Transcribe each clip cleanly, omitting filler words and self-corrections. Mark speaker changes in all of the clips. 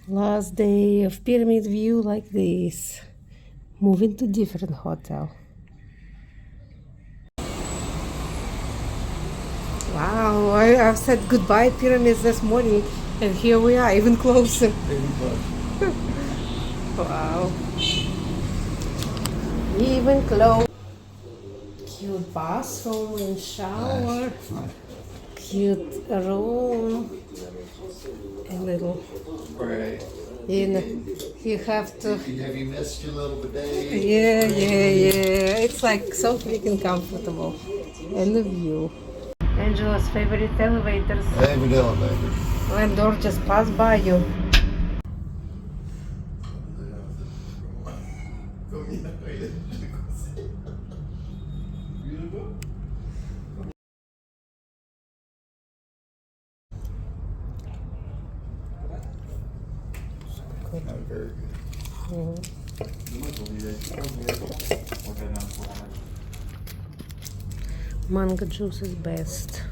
Speaker 1: Last day of pyramid view like this. Moving to different hotel. Wow, I've said goodbye pyramids this morning and here we are, even closer. Wow. Even close. Cute bathroom and shower. Cute room. A little.
Speaker 2: Right.
Speaker 1: You have to.
Speaker 2: Have you missed your little bidet?
Speaker 1: Yeah. It's like so freaking comfortable. And the view. Angela's favorite elevators.
Speaker 2: Favorite elevator.
Speaker 1: When door just pass by you.
Speaker 2: Very good.
Speaker 1: Mango juice is best.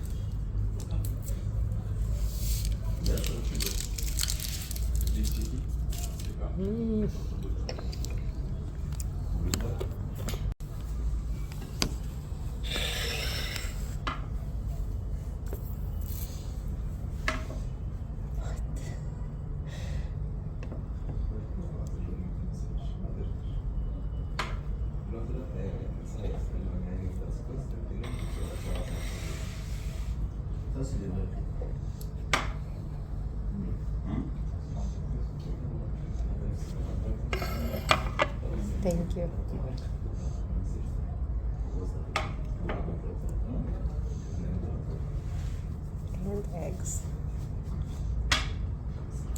Speaker 1: Thank you. And eggs.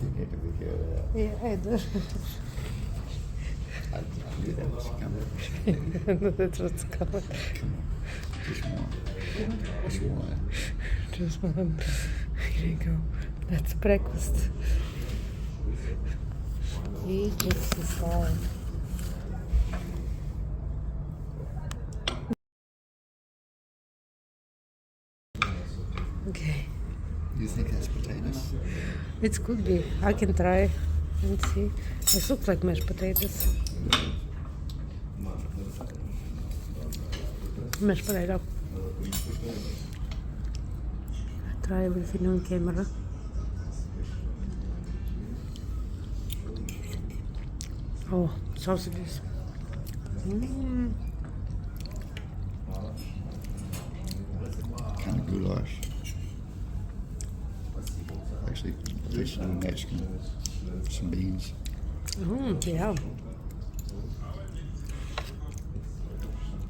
Speaker 2: You need to be care of that.
Speaker 1: Yeah, I do.
Speaker 2: I knew that was coming.
Speaker 1: That's what's coming.
Speaker 2: Come on. Just one. Just one.
Speaker 1: Just one. Here you go. That's breakfast. He just decided. Okay.
Speaker 2: You think that's potatoes?
Speaker 1: It could be. I can try and see. It looks like mashed potatoes. Mashed potato. Try everything on camera. Oh, sausages.
Speaker 2: Kind of goulash. Actually, there's some Mexican, some beans.
Speaker 1: Yeah.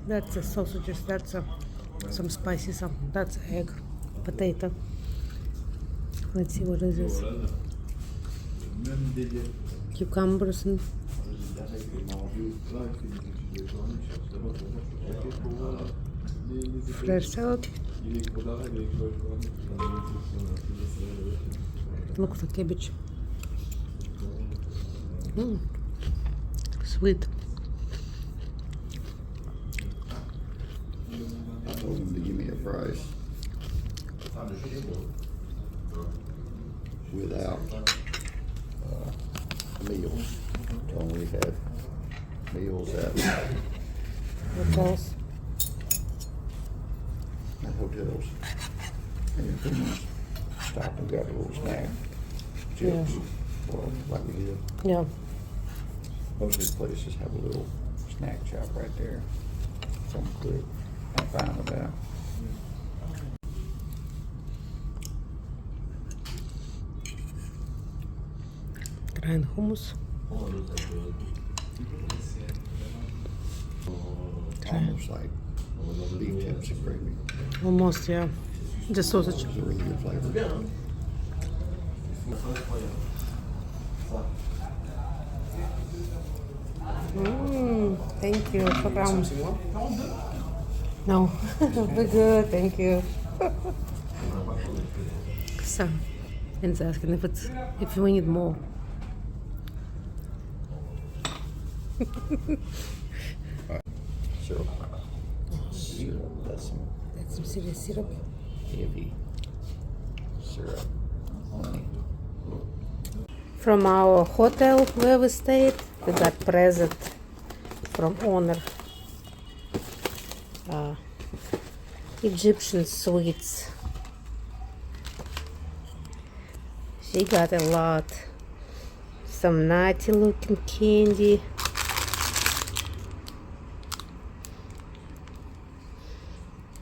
Speaker 1: That's the sausages. That's some spicy some. That's egg, potato. Let's see what is this. Cucumbers and fresh salad. Looks like cabbage. Sweet.
Speaker 2: I told him to give me a price without meals. Told him we had meals at
Speaker 1: Hotels.
Speaker 2: hotels. And pretty much stopped and got a little snack. Chips. Well, like we did.
Speaker 1: Yeah.
Speaker 2: Most of these places have a little snack shop right there. So I'm good. I'm fine with that.
Speaker 1: Trying hummus.
Speaker 2: Almost like beef tips and gravy.
Speaker 1: Almost, yeah. The sausage.
Speaker 2: It's a really good flavor.
Speaker 1: Thank you. No, we're good. Thank you. So, and it's asking if we need more.
Speaker 2: Syrup. Syrup.
Speaker 1: That's some serious syrup.
Speaker 2: Heavy syrup. Honey.
Speaker 1: From our hotel where we stayed, we got present from owner. Egyptian sweets. She got a lot. Some nutty looking candy.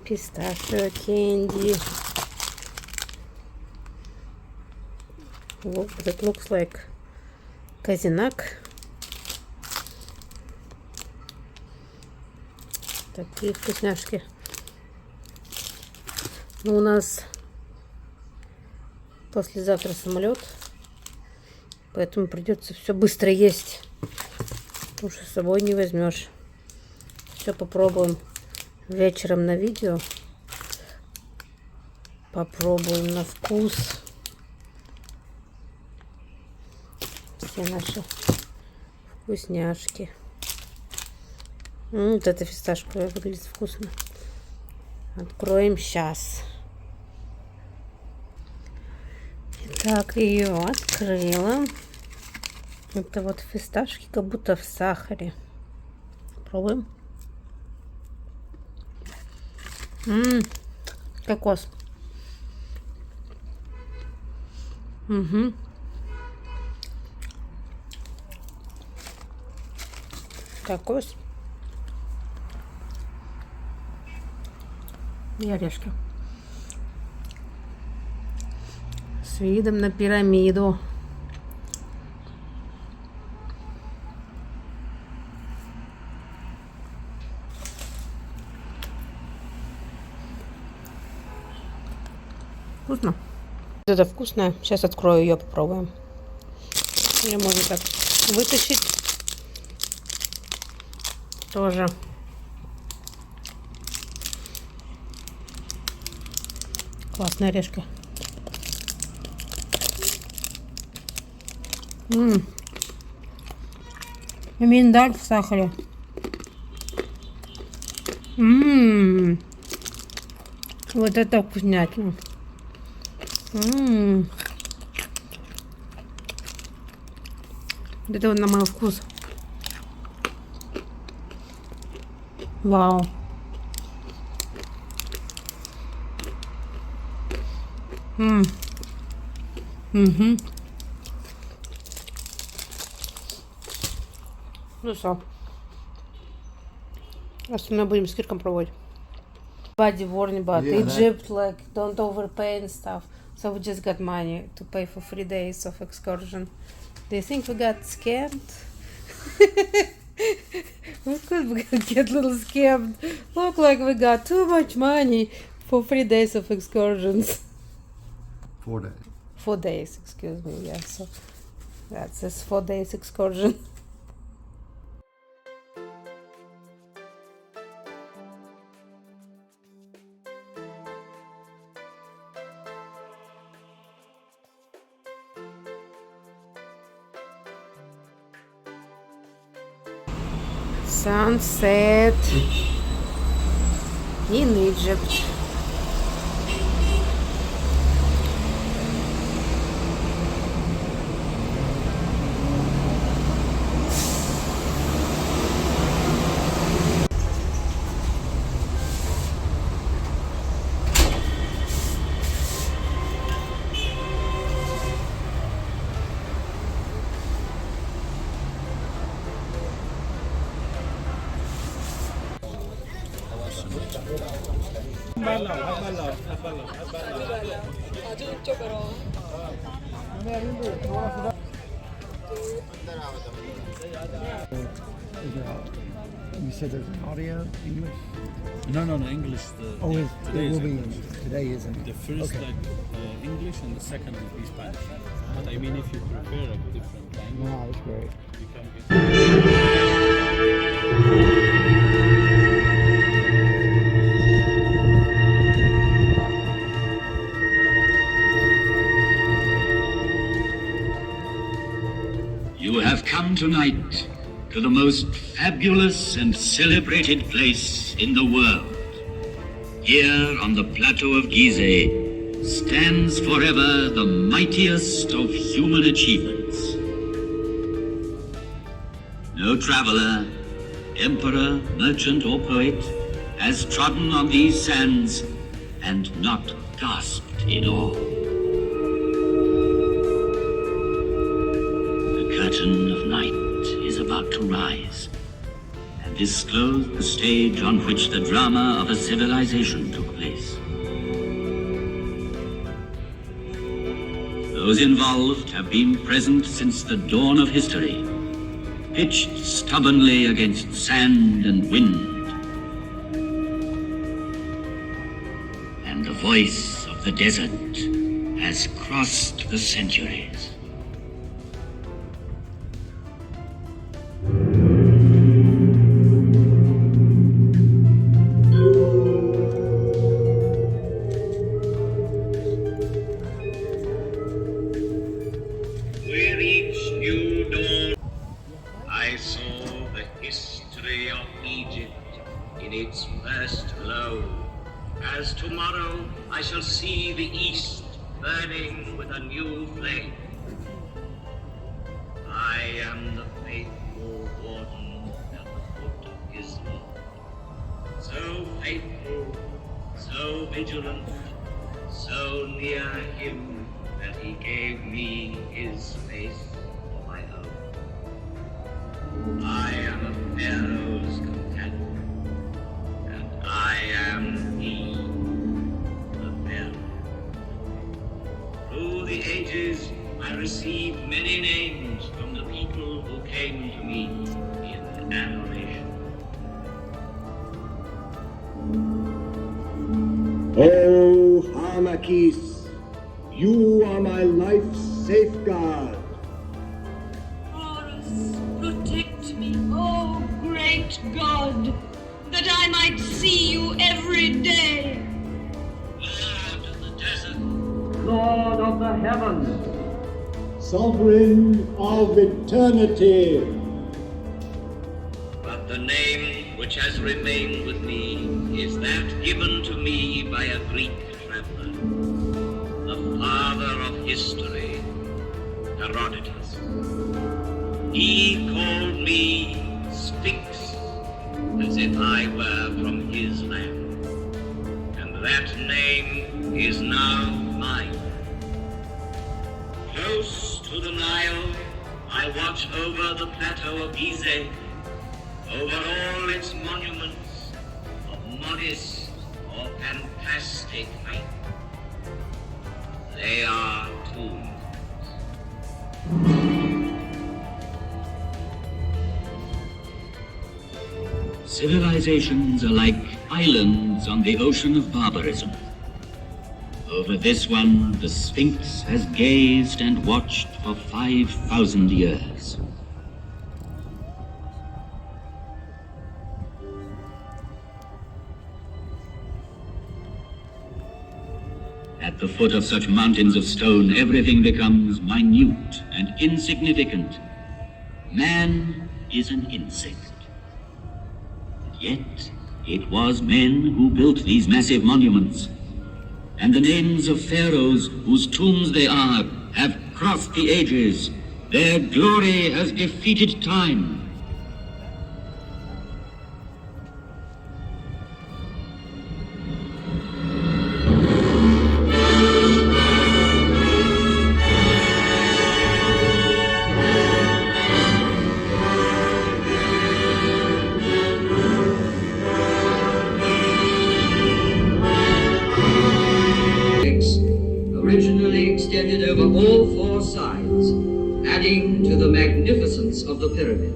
Speaker 1: Pistachio candy. Look, it looks like казинак. Такие вкусняшки. Ну, у нас послезавтра самолет, поэтому придется все быстро есть, потому что с собой не возьмешь. Все попробуем вечером на видео. Попробуем на вкус все наши вкусняшки. Вот эта фисташковая выглядит вкусно. Откроем сейчас. Так, ее открыла. Это вот фисташки, как будто в сахаре. Пробуем. Кокос. Угу. Кокос. И орешки. С видом на пирамиду. Вкусно. Это вкусное. Сейчас открою ее, попробуем. Или можно так вытащить. Тоже. Классная орешка. Миндаль в сахаре. Вот это вкуснятина. Это вот на мой вкус. Вау. Угу. Ну все. Остальное будем с Кирком пробовать. Body warning about Egypt, like don't overpay and stuff. So we just got money to pay for 3 days of excursion. Do you think we got scammed? We could get a little scammed. Look like we got too much money for 3 days of excursions.
Speaker 2: 4 days.
Speaker 1: 4 days, excuse me. Yeah, so that's this 4 days excursion. Sunset in Egypt.
Speaker 2: You said there's an audio English?
Speaker 3: No, English.
Speaker 2: It will be today, isn't it?
Speaker 3: The first English and the second will be Spanish. But I mean, if you prefer a different language,
Speaker 2: No, that's great.
Speaker 3: you can get.
Speaker 4: You have come tonight to the most fabulous and celebrated place in the world. Here on the plateau of Gizeh stands forever the mightiest of human achievements. no traveler, emperor, merchant, or poet has trodden on these sands and not gasped in awe. The curtain of night is about to rise and disclose the stage on which the drama of a civilization took place. Those involved have been present since the dawn of history, pitched stubbornly against sand and wind. And the voice of the desert has crossed the centuries.
Speaker 5: With each new dawn, I saw the history of Egypt in its first glow. As tomorrow I shall see the east burning with a new flame. I am the faithful warden at the foot of Giza. So faithful, so vigilant, so near him that he gave me his face for my own. I am a pharaoh's companion, and I am he, the pharaoh. Through the ages, I received many names from the people who came to me in adoration.
Speaker 6: Oh, Harmakis, you are my life's safeguard.
Speaker 7: Horus, protect me, oh great God, that I might see you every day.
Speaker 5: Lord of the desert,
Speaker 8: Lord of the heavens,
Speaker 6: Sovereign of eternity.
Speaker 5: but the name which has remained with me is that given to me by a Greek traveler, the father of history, Herodotus. He called me Sphinx, as if I were from his land, and that name is now mine. Close to the Nile, I watch over the plateau of Gizeh, over all its monuments of modest or fantastic height. They are tombs.
Speaker 4: Civilizations are like islands on the ocean of barbarism. Over this one, the Sphinx has gazed and watched for 5,000 years. At the foot of such mountains of stone, everything becomes minute and insignificant. Man is an insect. Yet, it was men who built these massive monuments. And the names of pharaohs whose tombs they are have crossed the ages. Their glory has defeated time.
Speaker 8: originally extended over all four sides, adding to the magnificence of the pyramid.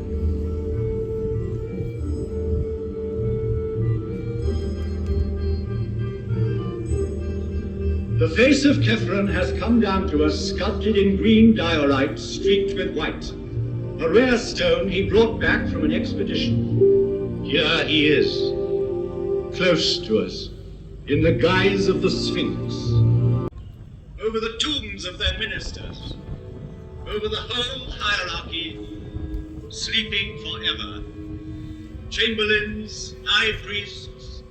Speaker 6: The face of Kefren has come down to us sculpted in green diorite streaked with white, a rare stone he brought back from an expedition. Here he is, close to us, in the guise of the Sphinx. Over the tombs of their ministers, over the whole hierarchy, sleeping forever. Chamberlains, high priests,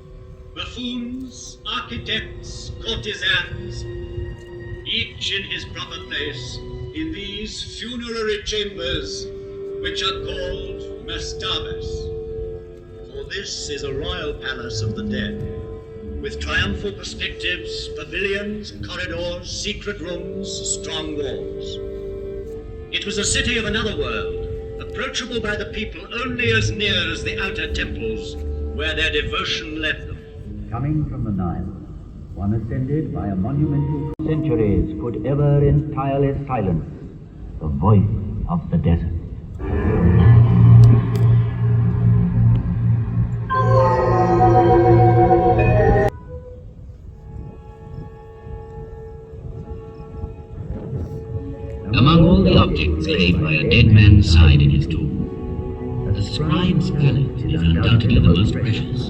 Speaker 6: buffoons, architects, courtesans, each in his proper place in these funerary chambers which are called mastabas. For this is a royal palace of the dead, with triumphal perspectives, pavilions, corridors, secret rooms, strong walls. It was a city of another world, approachable by the people only as near as the outer temples, where their devotion led them.
Speaker 9: Coming from the Nile, one ascended by a monumental centuries could ever in tireless silence the voice of the desert.
Speaker 4: Among all the objects laid by a dead man's side in his tomb, the scribe's palette is undoubtedly the most precious.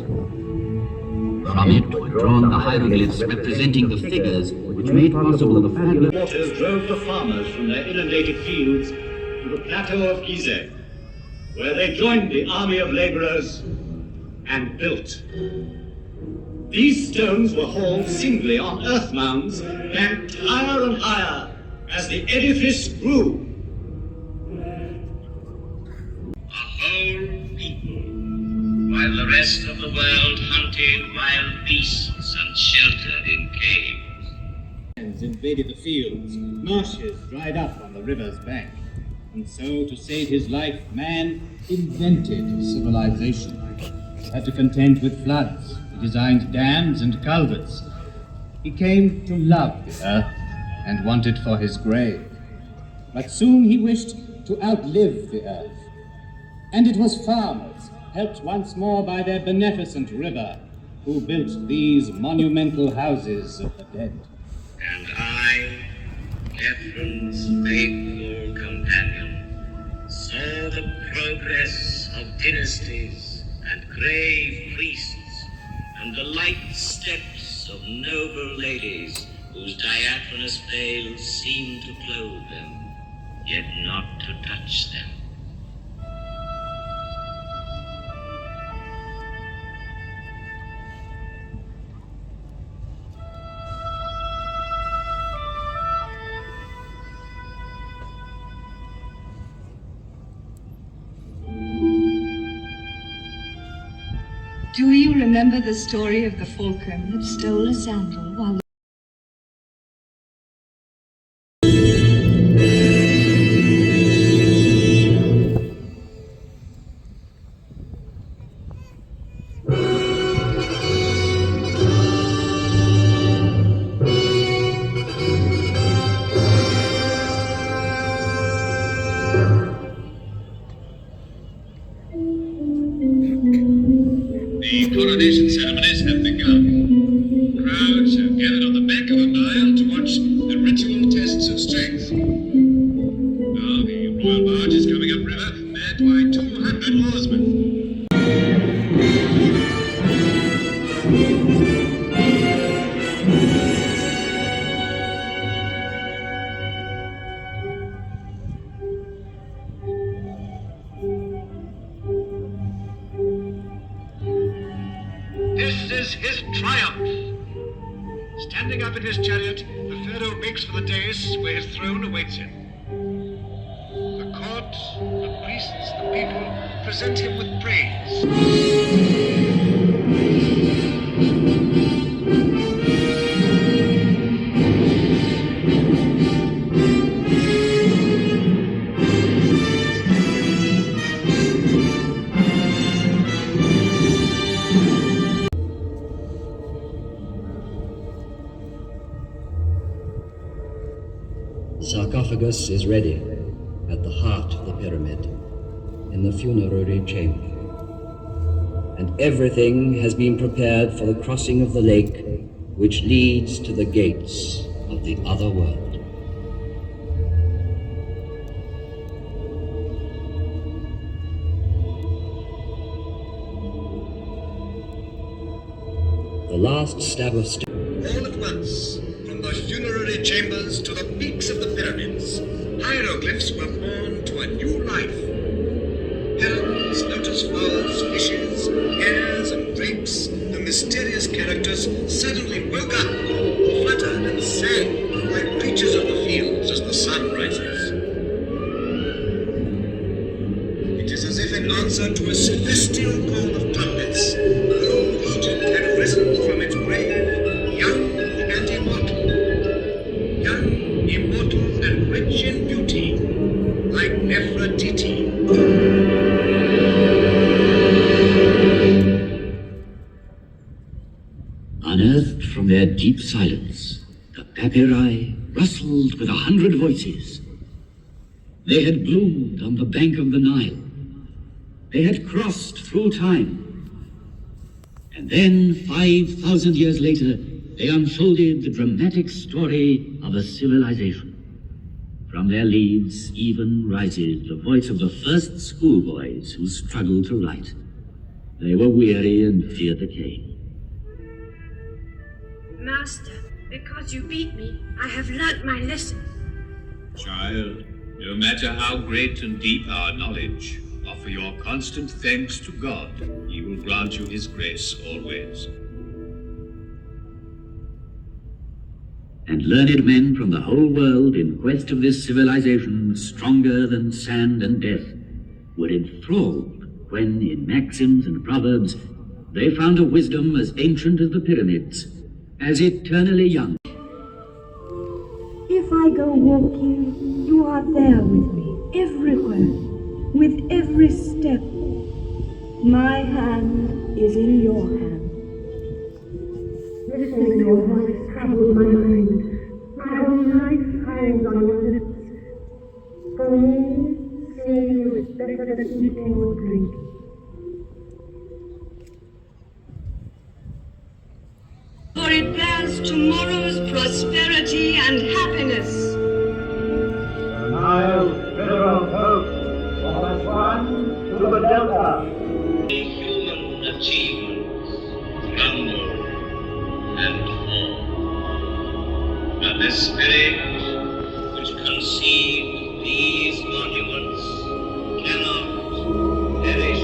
Speaker 4: From it were drawn the hieroglyphs representing the figures which made possible the fabulous
Speaker 6: Waters drove the farmers from their inundated fields to the plateau of Gizeh, where they joined the army of laborers and built. These stones were hauled singly on earth mounds, banked higher and higher as the edifice grew.
Speaker 5: A whole people, while the rest of the world hunted wild beasts and sheltered in caves.
Speaker 10: Invaded the fields, marshes dried up on the river's bank, and so to save his life, man invented civilization. He had to contend with floods. He designed dams and culverts. He came to love the earth and wanted for his grave. But soon he wished to outlive the earth. And it was farmers, helped once more by their beneficent river, who built these monumental houses of the dead.
Speaker 5: And I, Ephraim's faithful companion, saw the progress of dynasties and grave priests, and the light steps of noble ladies whose diaphanous veils seemed to clothe them, yet not to touch them.
Speaker 7: Do you remember the story of the falcon that stole a sandal while
Speaker 6: The coronation ceremonies have begun. Crowds have gathered on the bank of the Nile to watch the ritual tests of strength. Now the royal barge is coming upriver, manned by 200 oarsmen. This is his triumph. Standing up in his chariot, the pharaoh makes for the dais where his throne awaits him. The court, the priests, the people present him with praise.
Speaker 11: The sarcophagus is ready at the heart of the pyramid, in the funerary chamber. And everything has been prepared for the crossing of the lake which leads to the gates of the other world. The last stab of stone.
Speaker 6: All at once, from the funerary chambers to the peaks of the pyramids, hieroglyphs were born to a new life. Herons, lotus flowers, fishes, hares, and drapes, the mysterious characters suddenly woke up, fluttered and sang like creatures of the fields as the sun rises. It is as if life in answer to a celestial call of trumpets. The old Egypt had risen from its grave, young and immortal. Young, immortal, and rich in beauty, like Nefertiti.
Speaker 4: Unearthed from their deep silence, the papyri rustled with 100 voices. They had bloomed on the bank of the Nile. They had crossed through time. And then, 5,000 years later, they unfolded the dramatic story of a civilization. From their leaves even rises the voice of the first schoolboys who struggled to write. They were weary and feared the cane.
Speaker 7: Master, because you beat me, I have learnt my lesson.
Speaker 5: Child, no matter how great and deep our knowledge, offer your constant thanks to God. He will grant you his grace always.
Speaker 4: And learned men from the whole world in quest of this civilization stronger than sand and death were enthralled when, in maxims and proverbs, they found a wisdom as ancient as the pyramids, as eternally young.
Speaker 12: If I go walking, you are there with me, everywhere, with every step. My hand is in your hand. Listening to your voice troubles my mind. My own life hangs on your lips. For me, seeing you is better than eating or drinking.
Speaker 7: For it bears tomorrow's prosperity and happiness.
Speaker 6: The Nile, river of hope, from the Swan to the Delta.
Speaker 5: Human achievements crumble and fall. But the spirit which conceived these monuments cannot perish.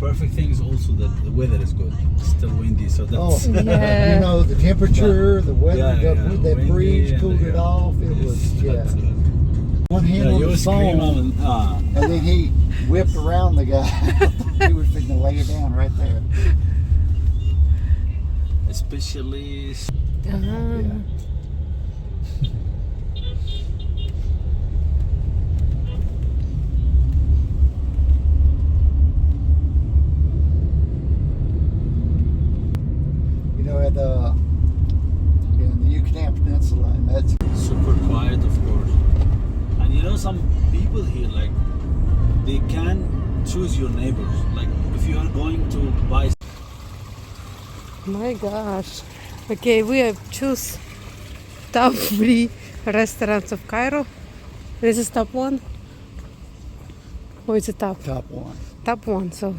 Speaker 3: Perfect thing is also that the weather is good. It's still windy, so that's
Speaker 2: you know, the temperature, the weather, that
Speaker 3: windy,
Speaker 2: breeze cooled it off. It was one hand on the phone, and then he whipped around the guy. He was fixing to lay it down right there.
Speaker 3: Especially.
Speaker 2: In the Yucatan Peninsula, and that's
Speaker 3: super quiet, of course. And you know, some people here, like, they can choose your neighbors. Like, if you are going to buy.
Speaker 1: My gosh. Okay, we have choose top 3 restaurants of Cairo. This is top 1. Or is it top?
Speaker 2: Top 1.
Speaker 1: Top 1. So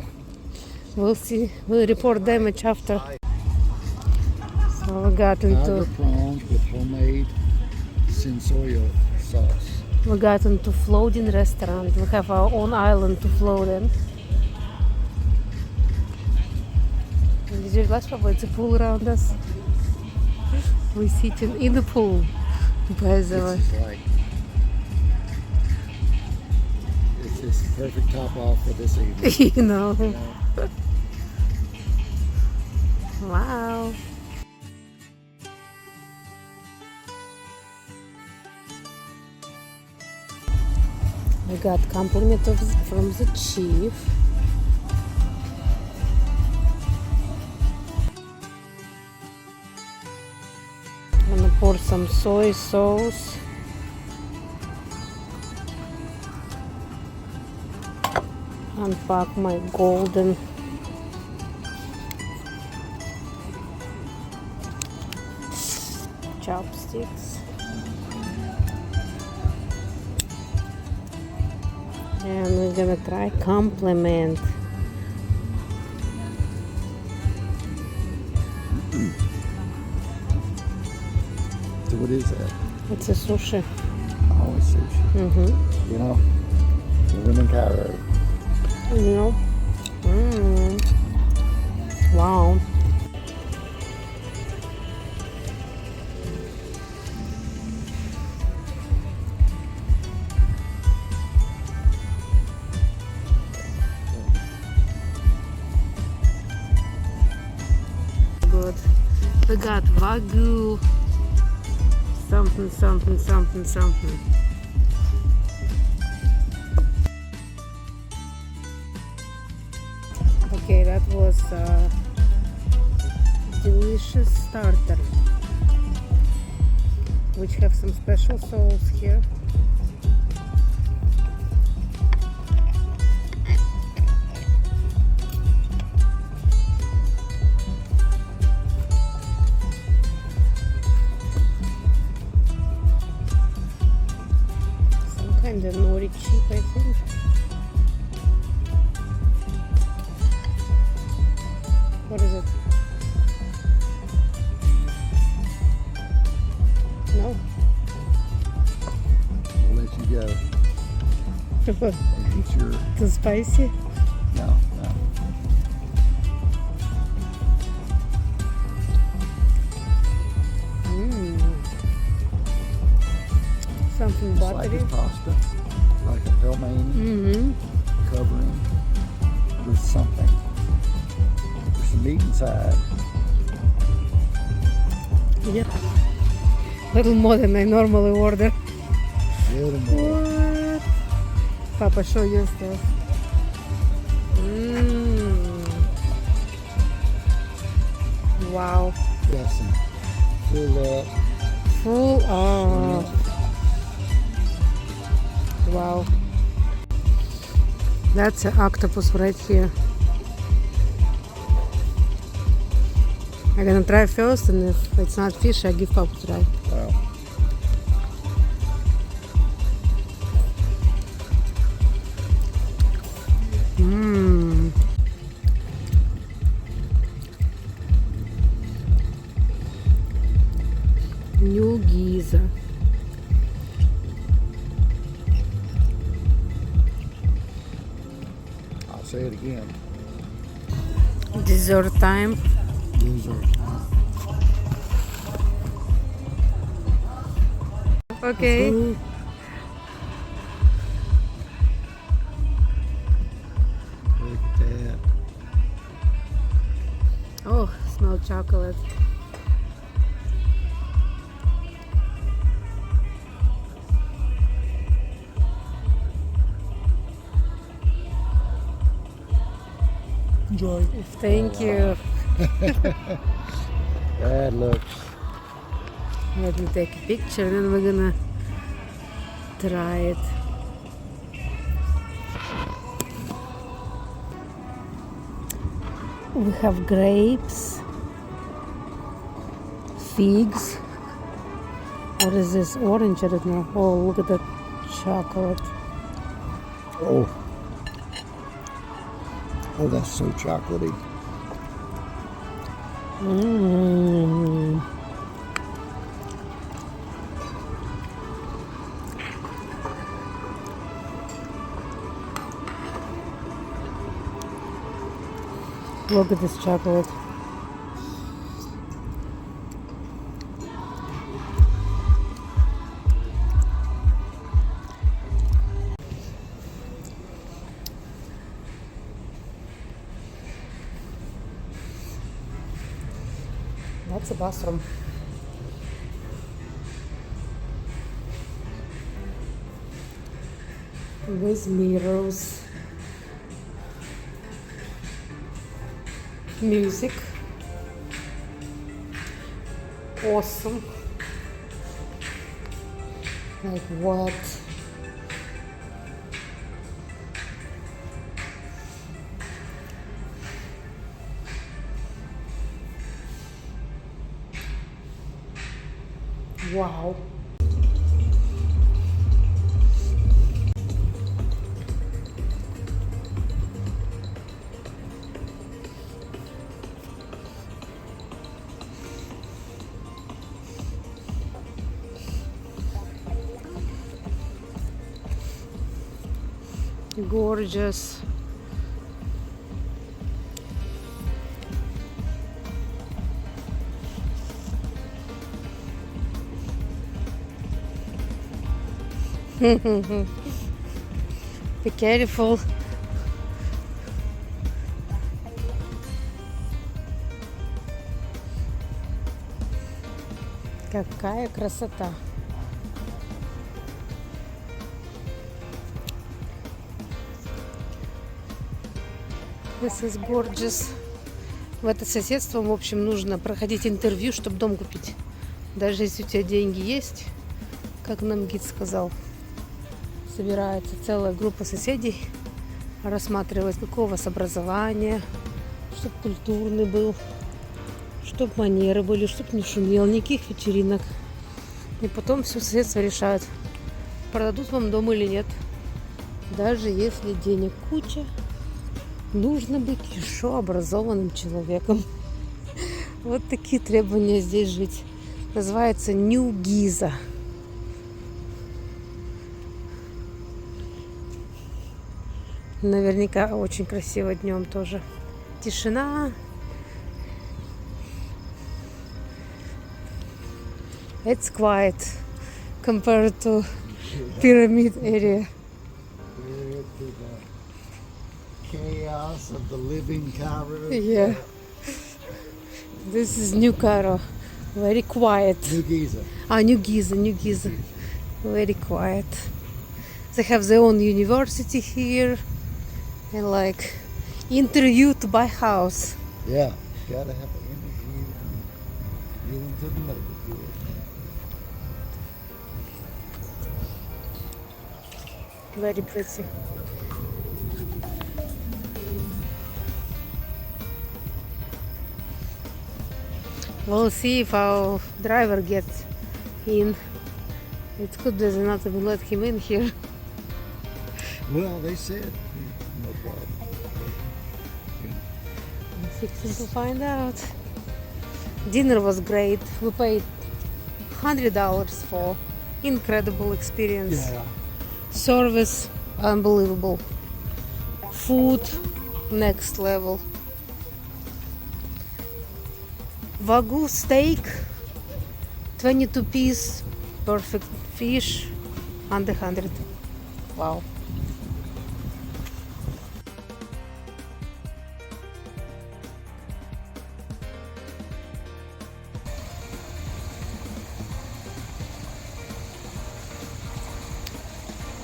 Speaker 1: we'll see. We'll report damage after. So we got into
Speaker 2: tiger prawns with homemade sensorio sauce.
Speaker 1: We got into floating restaurant. We have our own island to float in. Здесь глаз побольше, pool around us. We're sitting in the pool, by the way.
Speaker 2: It's just a perfect top off for this evening.
Speaker 1: You know. Wow. We got compliment from the chief. I'm gonna pour some soy sauce. Unpack my golden chopsticks. And we're gonna try compliment.
Speaker 2: So what is that?
Speaker 1: It's a sushi.
Speaker 2: Oh, it's sushi.
Speaker 1: Mm-hmm.
Speaker 2: You know, living in Cairo.
Speaker 1: You know? Wow. Good. We got Wagyu something. Okay, that was a delicious starter, which have some special sauce here. Some kind of nori chip, I think. What is it? No.
Speaker 2: I'll let you go.
Speaker 1: What?
Speaker 2: Eat your...
Speaker 1: Too spicy?
Speaker 2: No.
Speaker 1: Something
Speaker 2: It's like
Speaker 1: buttery.
Speaker 2: this pasta, like a pelmeni covering with something. There's some meat inside.
Speaker 1: Yeah. Little more than I normally order.
Speaker 2: Little more.
Speaker 1: What? Papa, show your stuff. Wow.
Speaker 2: Got some
Speaker 1: Full on. Wow. That's an octopus right here. I'm gonna try first, and if it's not fish, I give Papa a try.
Speaker 2: Wow.
Speaker 1: New Giza.
Speaker 2: I'll say it again.
Speaker 1: Dessert time.
Speaker 2: Dessert.
Speaker 1: Okay.
Speaker 2: Ooh. Look at that.
Speaker 1: Oh, smell chocolate.
Speaker 2: Enjoy.
Speaker 1: Thank you.
Speaker 2: That looks.
Speaker 1: Let me take a picture, and then we're gonna try it. We have grapes, figs. What is this? Orange? I don't know. Oh, look at that chocolate.
Speaker 2: Oh. Oh, that's so chocolatey.
Speaker 1: Look at this chocolate. That's a bathroom. with mirrors. Music. Awesome. Like what? Wow. Gorgeous. Be careful. Какая красота. This is gorgeous. В это соседство, в общем, нужно проходить интервью, чтобы дом купить. Даже если у тебя деньги есть, как нам гид сказал, собирается целая группа соседей рассматривать, какого у вас образования, чтобы культурный был, чтобы манеры были, чтобы не шумел, никаких вечеринок. И потом все соседство решают, продадут вам дом или нет. Даже если денег куча, нужно быть еще образованным человеком. Вот такие требования здесь жить. Называется New Гиза. Наверняка очень красиво днем тоже. Тишина. It's quiet compared to pyramid area.
Speaker 2: Chaos of the living Cairo.
Speaker 1: Yeah. This is New Cairo. Very quiet.
Speaker 2: New Giza.
Speaker 1: New Giza, New Giza. Very quiet. They have their own university here. And like interview to buy house.
Speaker 2: Yeah. Gotta have an interview and get into the medical field.
Speaker 1: Very pretty. We'll see if our driver gets in. It's good that they're not even let him in here.
Speaker 2: Well, they said no problem.
Speaker 1: I'm fixing to find out. Dinner was great. We paid $100 for incredible experience.
Speaker 2: Yeah.
Speaker 1: Service unbelievable. Food next level. Wagyu steak, 22 piece, perfect fish, under 100. Wow.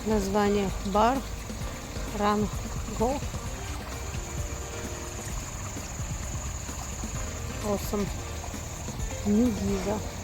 Speaker 1: Название бар Run Go. Awesome. New Giza.